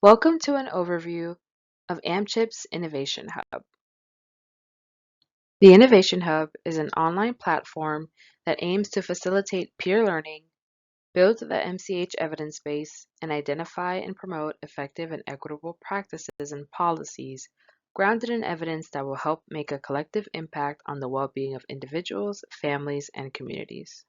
Welcome to an overview of AMCHP's Innovation Hub. The Innovation Hub is an online platform that aims to facilitate peer learning, build the MCH evidence base, and identify and promote effective and equitable practices and policies grounded in evidence that will help make a collective impact on the well-being of individuals, families, and communities.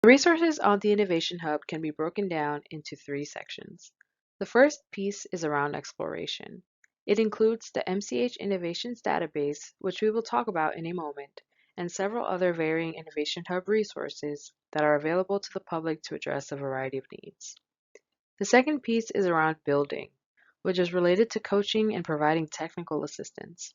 The resources on the Innovation Hub can be broken down into three sections. The first piece is around exploration. It includes the MCH Innovations Database, which we will talk about in a moment, and several other varying Innovation Hub resources that are available to the public to address a variety of needs. The second piece is around building, which is related to coaching and providing technical assistance.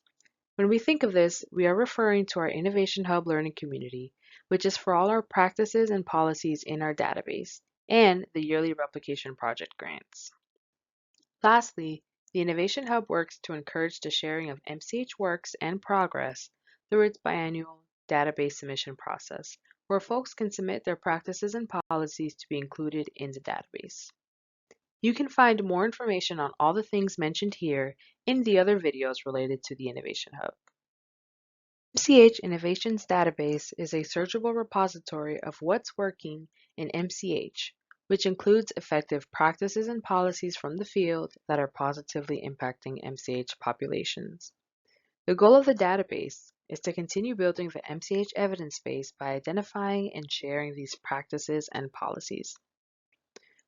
When we think of this, we are referring to our Innovation Hub learning community, which is for all our practices and policies in our database, and the yearly replication project grants. Lastly, the Innovation Hub works to encourage the sharing of MCH works and progress through its biannual database submission process, where folks can submit their practices and policies to be included in the database. You can find more information on all the things mentioned here in the other videos related to the Innovation Hub. MCH Innovations Database is a searchable repository of what's working in MCH, which includes effective practices and policies from the field that are positively impacting MCH populations. The goal of the database is to continue building the MCH evidence base by identifying and sharing these practices and policies.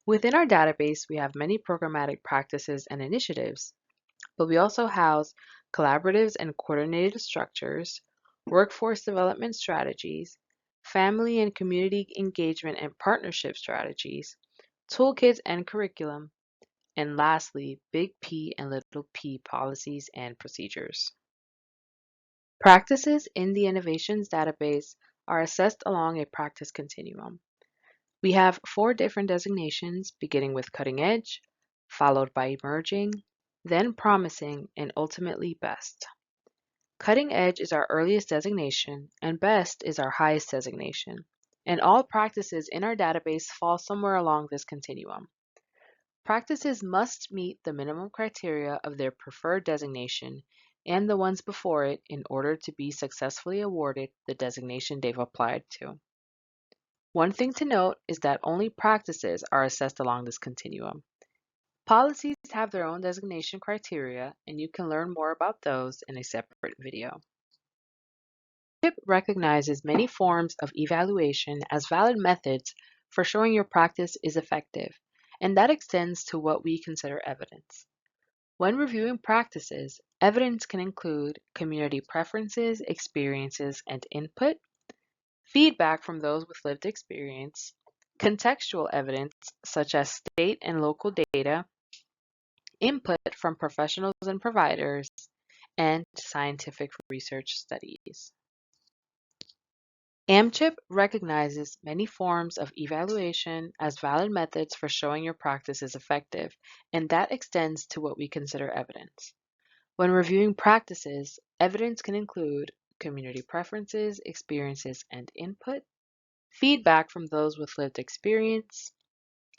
Within our database, we have many programmatic practices and initiatives, but we also house collaboratives and coordinated structures, workforce development strategies, family and community engagement and partnership strategies, toolkits and curriculum, and lastly, big P and little p policies and procedures. Practices in the Innovations database are assessed along a practice continuum. We have 4 different designations, beginning with cutting edge, followed by emerging, then promising, and ultimately best. Cutting edge is our earliest designation, and best is our highest designation, and all practices in our database fall somewhere along this continuum. Practices must meet the minimum criteria of their preferred designation and the ones before it in order to be successfully awarded the designation they've applied to. One thing to note is that only practices are assessed along this continuum. Policies have their own designation criteria, and you can learn more about those in a separate video. AMCHP recognizes many forms of evaluation as valid methods for showing your practice is effective, and that extends to what we consider evidence. When reviewing practices, evidence can include community preferences, experiences, and input, feedback from those with lived experience, contextual evidence such as state and local data, input from professionals and providers, and scientific research studies. AMCHP recognizes many forms of evaluation as valid methods for showing your practice is effective, and that extends to what we consider evidence. When reviewing practices, evidence can include community preferences, experiences, and input, feedback from those with lived experience,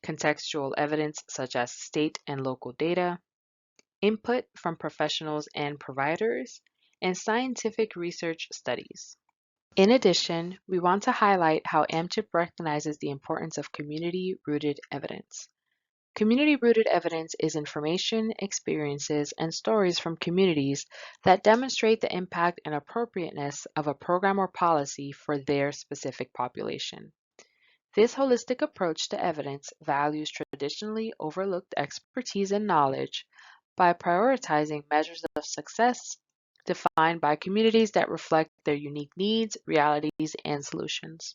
contextual evidence such as state and local data, input from professionals and providers, and scientific research studies. In addition, we want to highlight how AMCHP recognizes the importance of community-rooted evidence. Community-rooted evidence is information, experiences, and stories from communities that demonstrate the impact and appropriateness of a program or policy for their specific population. This holistic approach to evidence values traditionally overlooked expertise and knowledge by prioritizing measures of success defined by communities that reflect their unique needs, realities, and solutions.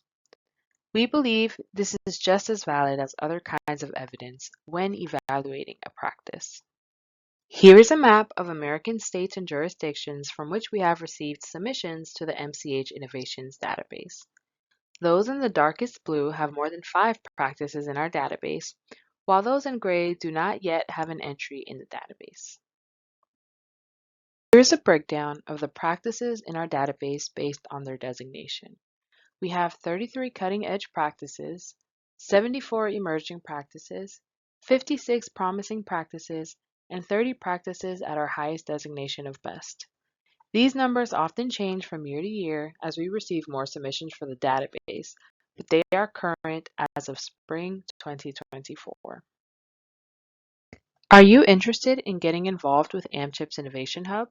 We believe this is just as valid as other kinds of evidence when evaluating a practice. Here is a map of American states and jurisdictions from which we have received submissions to the MCH Innovations database. Those in the darkest blue have more than 5 practices in our database, while those in gray do not yet have an entry in the database. Here is a breakdown of the practices in our database based on their designation. We have 33 cutting-edge practices, 74 emerging practices, 56 promising practices, and 30 practices at our highest designation of best. These numbers often change from year to year as we receive more submissions for the database, but they are current as of spring 2024. Are you interested in getting involved with AMCHP's Innovation Hub?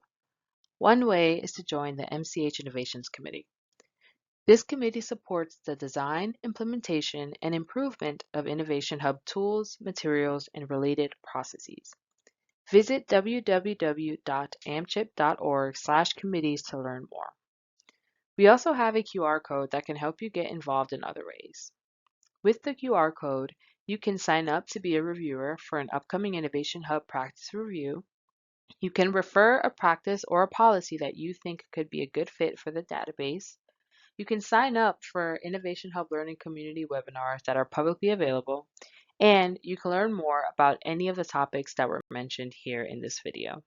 One way is to join the MCH Innovations Committee. This committee supports the design, implementation, and improvement of Innovation Hub tools, materials, and related processes. Visit www.amchip.org/committees to learn more. We also have a QR code that can help you get involved in other ways. With the QR code, you can sign up to be a reviewer for an upcoming Innovation Hub practice review. You can refer a practice or a policy that you think could be a good fit for the database. You can sign up for Innovation Hub Learning Community webinars that are publicly available, and you can learn more about any of the topics that were mentioned here in this video.